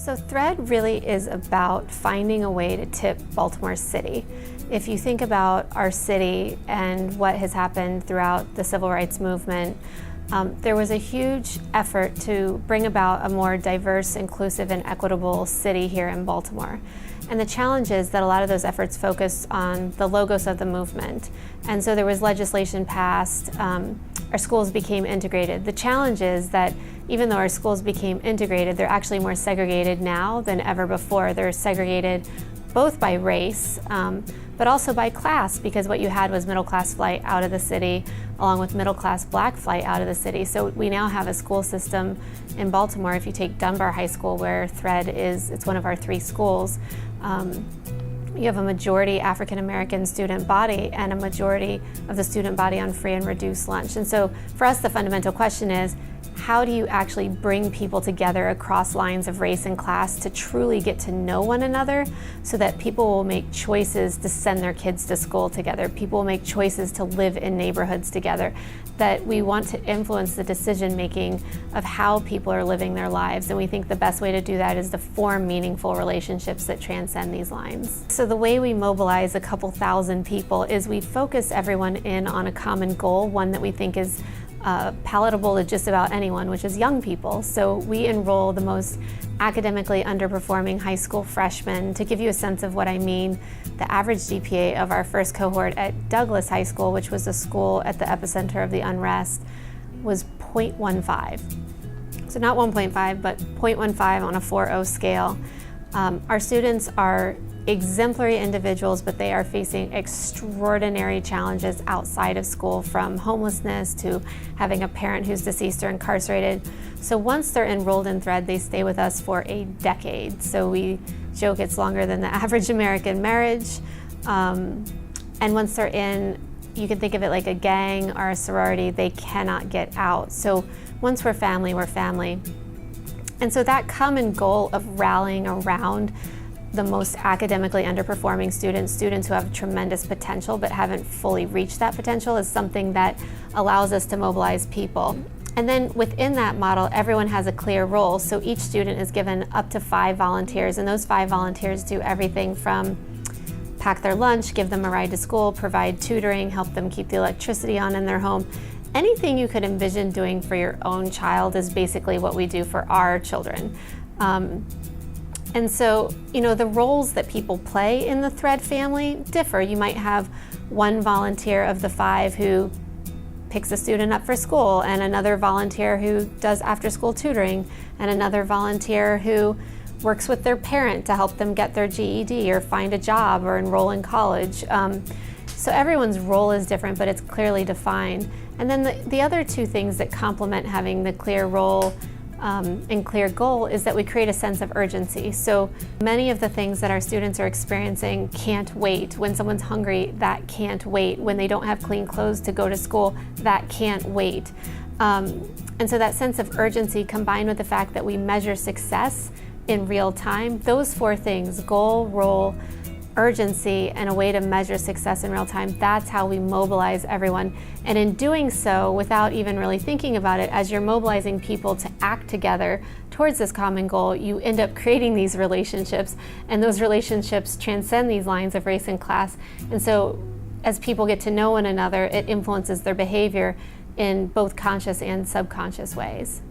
So Thread really is about finding a way to tip Baltimore City. If you think about our city and what has happened throughout the civil rights movement, there was a huge effort to bring about a more diverse, inclusive, and equitable city here in Baltimore. And the challenge is that a lot of those efforts focus on the logos of the movement. And so there was legislation passed, our schools became integrated. The challenge is that even though our schools became integrated, they're actually more segregated now than ever before. They're segregated both by race, but also by class, because what you had was middle class flight out of the city, along with middle class black flight out of the city. So we now have a school system in Baltimore. If you take Dunbar High School, where Thread is, it's one of our 3 schools, you have a majority African American student body and a majority of the student body on free and reduced lunch. And so for us, the fundamental question is, how do you actually bring people together across lines of race and class to truly get to know one another so that people will make choices to send their kids to school together, people will make choices to live in neighborhoods together, that we want to influence the decision making of how people are living their lives. And we think the best way to do that is to form meaningful relationships that transcend these lines. So the way we mobilize a couple thousand people is we focus everyone in on a common goal, one that we think is palatable to just about anyone, which is young people. So we enroll the most academically underperforming high school freshmen. To give you a sense of what I mean, the average GPA of our first cohort at Douglas High School, which was the school at the epicenter of the unrest, was 0.15. So not 1.5, but 0.15 on a 4.0 scale. Our students are exemplary individuals, but they are facing extraordinary challenges outside of school, from homelessness to having a parent who's deceased or incarcerated. So once they're enrolled in Thread, they stay with us for a decade. So we joke it's longer than the average American marriage. And once they're in, you can think of it like a gang or a sorority. They cannot get out. So once we're family, we're family. And so that common goal of rallying around the most academically underperforming students who have tremendous potential but haven't fully reached that potential, is something that allows us to mobilize people. And then within that model, everyone has a clear role. So each student is given up to 5 volunteers, and those 5 volunteers do everything from pack their lunch, give them a ride to school, provide tutoring, help them keep the electricity on in their home. Anything you could envision doing for your own child is basically what we do for our children. And so, the roles that people play in the Thread family differ. You might have one volunteer of the 5 who picks a student up for school, and another volunteer who does after-school tutoring, and another volunteer who works with their parent to help them get their GED or find a job or enroll in college. So everyone's role is different, but it's clearly defined. And then the other 2 things that complement having the clear role and clear goal is that we create a sense of urgency. So many of the things that our students are experiencing can't wait. When someone's hungry, that can't wait. When they don't have clean clothes to go to school, that can't wait. And so that sense of urgency, combined with the fact that we measure success in real time, those 4 things, goal, role, urgency, and a way to measure success in real time, that's how we mobilize everyone. And in doing so, without even really thinking about it, as you're mobilizing people to act together towards this common goal, you end up creating these relationships, and those relationships transcend these lines of race and class. And so as people get to know one another, it influences their behavior in both conscious and subconscious ways.